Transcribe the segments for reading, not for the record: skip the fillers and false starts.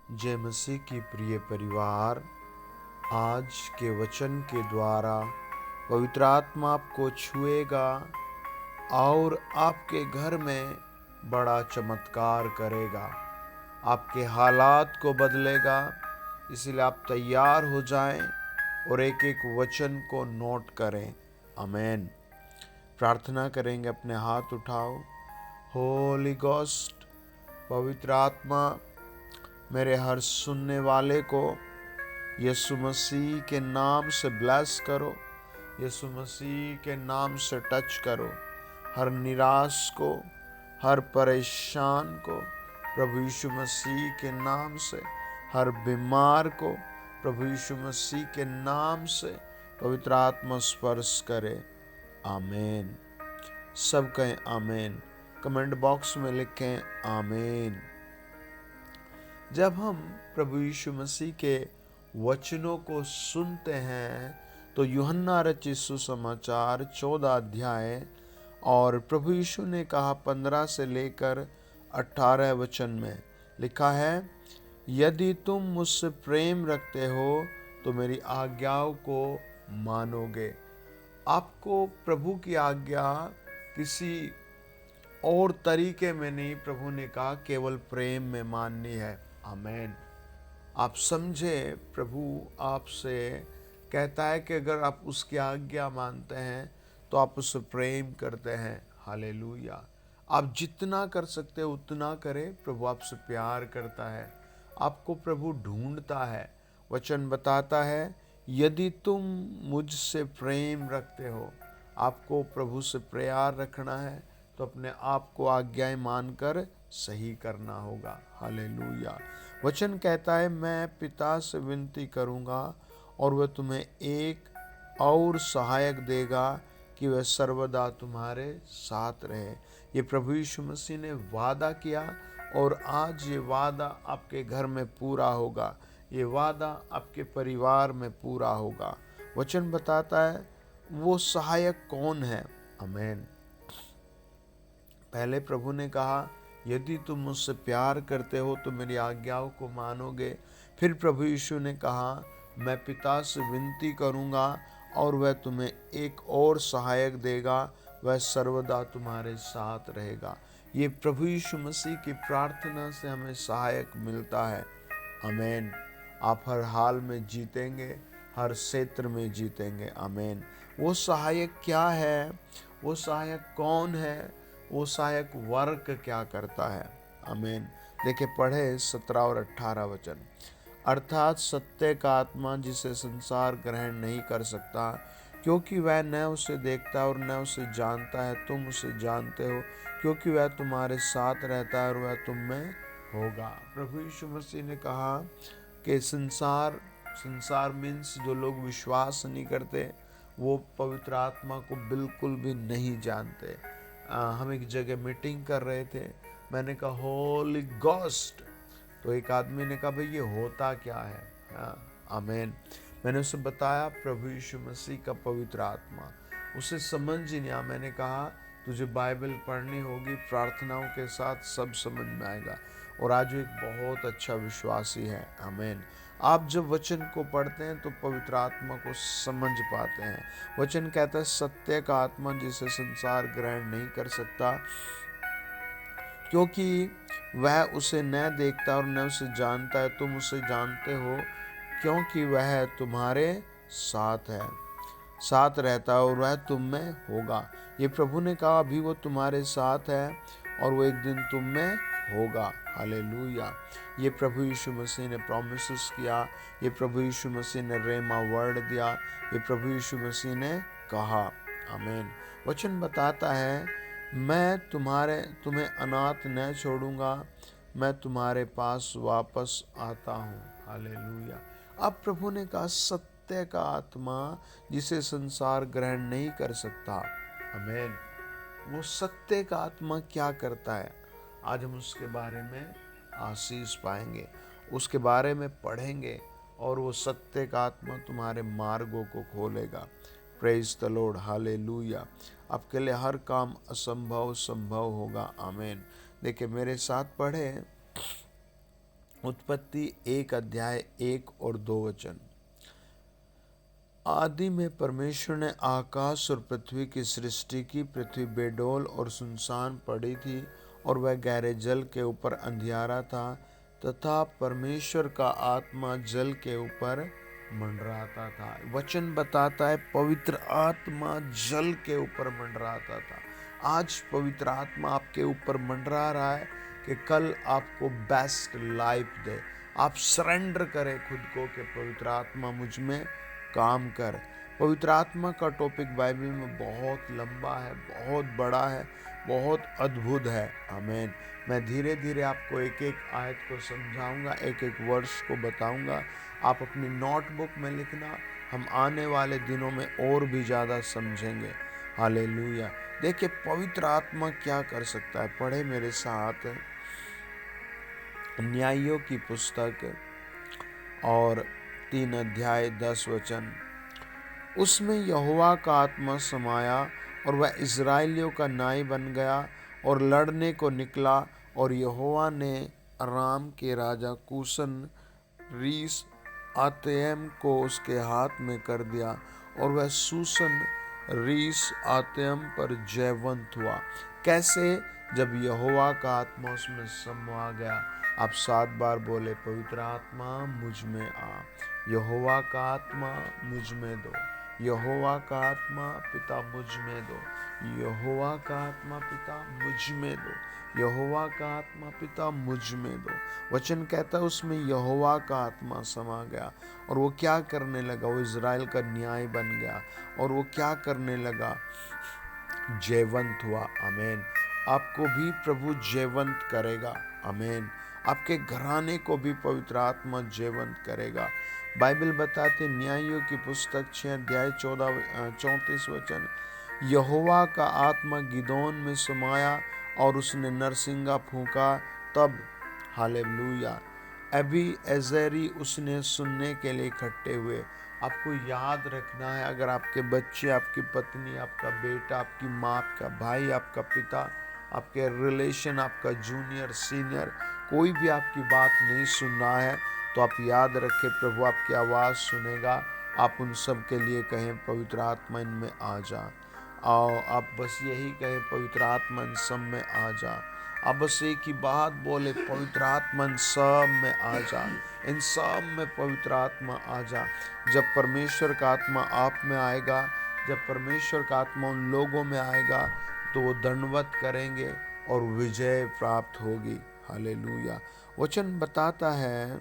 जय मसीह की प्रिय परिवार, आज के वचन के द्वारा पवित्र आत्मा आपको छुएगा और आपके घर में बड़ा चमत्कार करेगा, आपके हालात को बदलेगा। इसलिए आप तैयार हो जाएं और एक एक वचन को नोट करें। आमीन। प्रार्थना करेंगे, अपने हाथ उठाओ। होली गोस्ट, पवित्र आत्मा, मेरे हर सुनने वाले को यीशु मसीह के नाम से ब्लेस करो, यीशु मसीह के नाम से टच करो। हर निराश को, हर परेशान को प्रभु यीशु मसीह के नाम से, हर बीमार को प्रभु यीशु मसीह के नाम से पवित्र आत्मा स्पर्श करे। आमीन। सब कहें आमीन। कमेंट बॉक्स में लिखें आमीन। जब हम प्रभु यीशु मसीह के वचनों को सुनते हैं तो यूहन्ना रचित सुसमाचार 14 अध्याय और प्रभु यीशु ने कहा 15 से लेकर 18 वचन में लिखा है, यदि तुम मुझसे प्रेम रखते हो तो मेरी आज्ञाओं को मानोगे। आपको प्रभु की आज्ञा किसी और तरीके में नहीं, प्रभु ने कहा केवल प्रेम में माननी है। आमीन। आप समझे, प्रभु आपसे कहता है कि अगर आप उसकी आज्ञा मानते हैं तो आप उससे प्रेम करते हैं। हालेलुया। आप जितना कर सकते हो उतना करें, प्रभु आपसे प्यार करता है। आपको प्रभु ढूंढता है। वचन बताता है, यदि तुम मुझसे प्रेम रखते हो, आपको प्रभु से प्यार रखना है तो अपने आप को आज्ञाएं मानकर सही करना होगा। हालेलुया। वचन कहता है, मैं पिता से विनती करूंगा और वह तुम्हें एक और सहायक देगा कि वह सर्वदा तुम्हारे साथ रहे। ये प्रभु यीशु मसीह ने वादा किया और आज ये वादा आपके घर में पूरा होगा। ये वादा आपके परिवार में पूरा होगा। वचन बताता है वो सहायक कौन है। आमीन। पहले प्रभु ने कहा, यदि तुम मुझसे प्यार करते हो तो मेरी आज्ञाओं को मानोगे। फिर प्रभु यीशु ने कहा, मैं पिता से विनती करूंगा और वह तुम्हें एक और सहायक देगा, वह सर्वदा तुम्हारे साथ रहेगा। ये प्रभु यीशु मसीह की प्रार्थना से हमें सहायक मिलता है। आमीन। आप हर हाल में जीतेंगे, हर क्षेत्र में जीतेंगे। आमीन। वो सहायक क्या है? वो सहायक कौन है? वो सहायक वर्क क्या करता है? आमीन। देखिए, पढ़े 17 और 18 वचन। अर्थात सत्य का आत्मा जिसे संसार ग्रहण नहीं कर सकता, क्योंकि वह न उसे देखता और न उसे जानता है। तुम उसे जानते हो क्योंकि वह तुम्हारे साथ रहता है और वह तुम में होगा। प्रभु यीशु मसीह ने कहा कि संसार मीन्स जो लोग विश्वास नहीं करते, वो पवित्र आत्मा को बिल्कुल भी नहीं जानते। हम एक जगह मीटिंग कर रहे थे, मैंने कहा होली गोस्ट, तो एक आदमी ने कहा, भाई ये होता क्या है? आमीन। मैंने उसे बताया प्रभु यीशु मसीह का पवित्र आत्मा। उसे समझ ही नहीं आया। मैंने कहा तुझे बाइबल पढ़नी होगी, प्रार्थनाओं के साथ सब समझ में आएगा। और आज वो एक बहुत अच्छा विश्वासी है। आमीन। आप जब वचन को पढ़ते हैं तो पवित्र आत्मा को समझ पाते हैं। वचन कहता है, सत्य का आत्मा जिसे संसार ग्रहण नहीं कर सकता, क्योंकि वह उसे न देखता और न उसे जानता है। तुम उसे जानते हो क्योंकि वह तुम्हारे साथ रहता है और वह तुम में होगा। ये प्रभु ने कहा, अभी वो तुम्हारे साथ है और वो एक दिन तुम में होगा। हालेलुया। ये प्रभु यीशु मसीह ने प्रॉमिसेस किया, ये प्रभु यीशु मसीह ने रेमा वर्ड दिया, ये प्रभु यीशु मसीह ने कहा। आमीन। वचन बताता है, मैं तुम्हें अनाथ न छोड़ूंगा, मैं तुम्हारे पास वापस आता हूँ। हालेलुया। अब प्रभु ने कहा, सत्य का आत्मा जिसे संसार ग्रहण नहीं कर सकता। आमीन। वो सत्य का आत्मा क्या करता है? आज हम उसके बारे में आशीष पाएंगे, उसके बारे में पढ़ेंगे और वो सत्य का आत्मा तुम्हारे मार्गों को खोलेगा। Praise the Lord. हालेलुया। आपके लिए हर काम असंभव संभव होगा। आमीन। देखिए, मेरे साथ पढ़े उत्पत्ति 1 अध्याय 1 और 2 वचन। आदि में परमेश्वर ने आकाश और पृथ्वी की सृष्टि की। पृथ्वी बेडौल और सुनसान पड़ी थी और वह गहरे जल के ऊपर अंधियारा था, तथा परमेश्वर का आत्मा जल के ऊपर मंडराता था। वचन बताता है पवित्र आत्मा जल के ऊपर मंडराता था। आज पवित्र आत्मा आपके ऊपर मंडरा रहा है कि कल आपको बेस्ट लाइफ दे। आप सरेंडर करें खुद को कि पवित्र आत्मा मुझ में काम कर। पवित्र आत्मा का टॉपिक बाइबल में बहुत लंबा है, बहुत बड़ा है, बहुत अद्भुत है। आमीन। मैं धीरे धीरे आपको एक एक आयत को समझाऊंगा, एक एक वर्ष को बताऊंगा। आप अपनी नोटबुक में लिखना, हम आने वाले दिनों में और भी ज़्यादा समझेंगे। हालेलुया। देखिए पवित्र आत्मा क्या कर सकता है। पढ़े मेरे साथ न्यायियों की पुस्तक और 3 अध्याय 10 वचन। उसमें यहोवा का आत्मा समाया और वह इज़राइलियों का न्यायी बन गया और लड़ने को निकला। और यहोवा ने अराम के राजा कूशन रीस आतयम को उसके हाथ में कर दिया और वह सूसन रीस आतयम पर जयवंत हुआ। कैसे? जब यहोवा का आत्मा उसमें समा गया। आप 7 बार बोले, पवित्र आत्मा मुझ में आ, यहोवा का आत्मा मुझ में दो, यहोवा का आत्मा पिता मुझ में दो, यहोवा का आत्मा पिता मुझ में दो, यहोवा का आत्मा पिता मुझ में दो। वचन कहता है उसमें यहोवा का आत्मा समा गया और वो क्या करने लगा? वो इज़राइल का न्याय बन गया और वो क्या करने लगा? जयवंत हुआ। आमीन। आपको भी प्रभु जयवंत करेगा। आमीन। आपके घराने को भी पवित्र आत्मा जयवंत करेगा। बाइबल बताते न्यायियों की पुस्तक 6 अध्याय 34 वचन। यहोवा का आत्मा गिदोन में समाया और उसने नरसिंगा फूंका। तब हालेलुया अभी एजेरी उसने सुनने के लिए इकट्ठे हुए। आपको याद रखना है, अगर आपके बच्चे, आपकी पत्नी, आपका बेटा, आपकी माँ, आपका भाई, आपका पिता, आपके रिलेशन, आपका जूनियर सीनियर, कोई भी आपकी बात नहीं सुन रहा है, तो आप याद रखें प्रभु आपकी आवाज़ सुनेगा। आप उन सब के लिए कहें पवित्र आत्मा इनमें आ जा। आओ आप बस यही कहें पवित्र आत्मा इन सब में आ जा। आप बस एक ही बात बोले, पवित्र आत्मा इन सब में आ जा, इन सब में पवित्र आत्मा आ जा। जब परमेश्वर का आत्मा आप में आएगा, जब परमेश्वर का आत्मा उन लोगों में आएगा, तो वो दंडवत करेंगे और विजय प्राप्त होगी। हालेलुया। वचन बताता है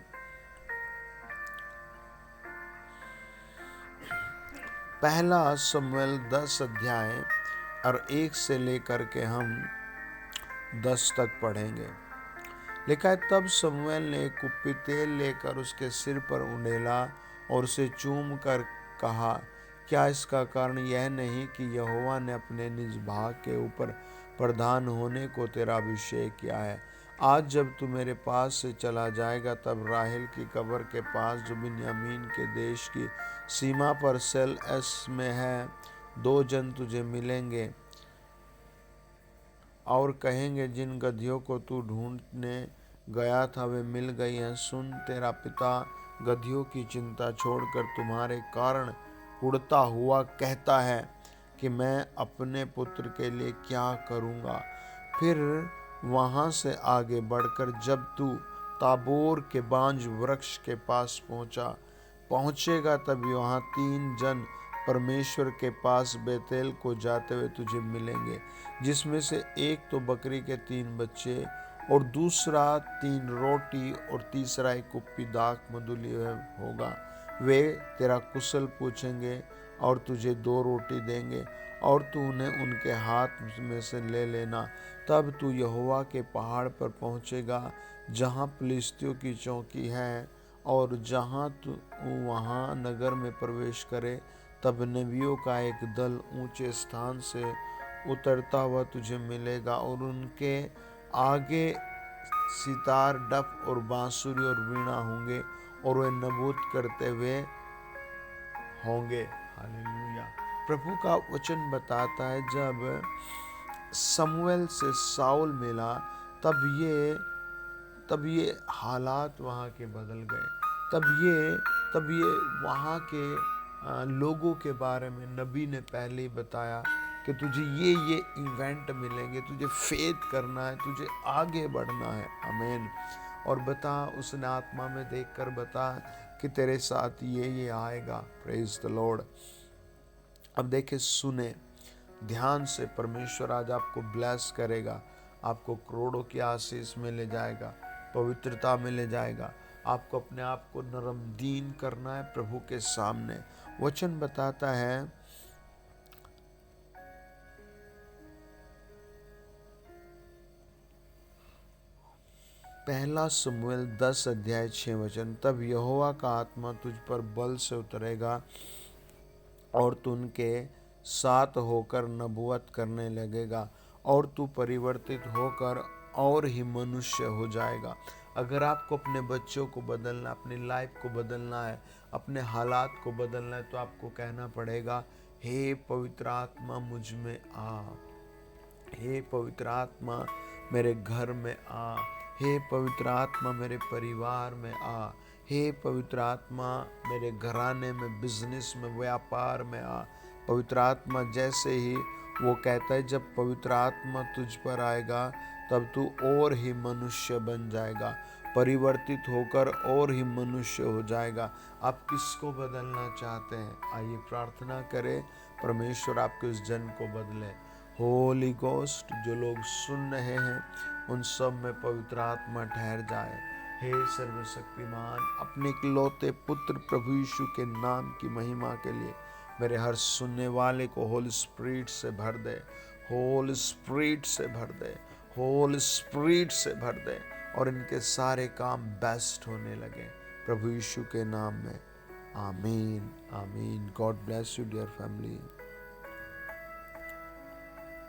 पहला शमूएल 10 अध्याय और 1 से लेकर के हम 10 तक पढ़ेंगे। लिखा है, तब शमूएल ने एक कुप्पी तेल लेकर उसके सिर पर उंडेला और उसे चूम कर कहा, क्या इसका कारण यह नहीं कि यहोवा ने अपने निज भाग के ऊपर प्रधान होने को तेरा अभिषेक किया है? आज जब तू मेरे पास से चला जाएगा, तब राहेल की कब्र के पास जो बिन्यामीन के देश की सीमा पर सेल एस में है, 2 जन तुझे मिलेंगे और कहेंगे, जिन गधियों को तू ढूंढने गया था वे मिल गई हैं। सुन, तेरा पिता गधियों की चिंता छोड़कर तुम्हारे कारण उड़ता हुआ कहता है कि मैं अपने पुत्र के लिए क्या करूँगा। फिर वहाँ से आगे बढ़कर जब तू ताबोर के बांज वृक्ष के पास पहुँचेगा, तब वहाँ 3 जन परमेश्वर के पास बेतेल को जाते हुए तुझे मिलेंगे, जिसमें से एक तो बकरी के 3 बच्चे और दूसरा 3 रोटी और तीसरा एक कुप्पी दाख मधु लिए होगा। वे तेरा कुशल पूछेंगे और तुझे 2 रोटी देंगे और तू उन्हें उनके हाथ में से ले लेना। तब तू यहोवा के पहाड़ पर पहुँचेगा जहाँ फिलिस्तियों की चौकी है, और जहाँ तू वहाँ नगर में प्रवेश करे, तब नबियों का एक दल ऊंचे स्थान से उतरता हुआ तुझे मिलेगा और उनके आगे सितार, डफ और बांसुरी और वीणा होंगे और वे नबूद करते हुए होंगे। हालेलुया। प्रभु का वचन बताता है जब शमूएल से शाऊल मिला, तब ये तब ये हालात वहाँ के बदल गए। तब ये वहाँ के लोगों के बारे में नबी ने पहले ही बताया कि तुझे ये इवेंट मिलेंगे, तुझे फेथ करना है, तुझे आगे बढ़ना है। आमीन। और बता, उसने आत्मा में देखकर बता कि तेरे साथ ये आएगा। Praise the Lord. अब देखे, सुने ध्यान से, परमेश्वर आज आपको ब्लेस करेगा, आपको करोड़ों की आशीष में ले जाएगा, पवित्रता में ले जाएगा। आपको अपने आप को नरम दीन करना है प्रभु के सामने। वचन बताता है, पहला शमूएल 10:6, तब यहोवा का आत्मा तुझ पर बल से उतरेगा और तू उनके साथ होकर नबूवत करने लगेगा और तू परिवर्तित होकर और ही मनुष्य हो जाएगा। अगर आपको अपने बच्चों को बदलना, अपनी लाइफ को बदलना है, अपने हालात को बदलना है, तो आपको कहना पड़ेगा, हे पवित्र आत्मा मुझ में आ, हे पवित्र आत्मा मेरे घर में आ, हे पवित्र आत्मा मेरे परिवार में आ, हे पवित्र आत्मा मेरे घराने में, बिजनेस में, व्यापार में आ। पवित्र आत्मा जैसे ही वो कहता है, जब पवित्र आत्मा तुझ पर आएगा तब तू और ही मनुष्य बन जाएगा, परिवर्तित होकर और ही मनुष्य हो जाएगा। आप किसको बदलना चाहते हैं? आइए प्रार्थना करें, परमेश्वर आपके उस जन को बदले। होली गोस्ट, जो लोग सुन रहे हैं उन सब में पवित्र आत्मा ठहर जाए। हे सर्वशक्तिमान, अपने इकलौते पुत्र प्रभु यीशु के नाम की महिमा के लिए मेरे हर सुनने वाले को होली स्पिरिट से भर दे, होली स्पिरिट से भर दे, होली स्पिरिट से भर दे, और इनके सारे काम बेस्ट होने लगे प्रभु यीशु के नाम में। आमीन, आमीन। God bless you dear family.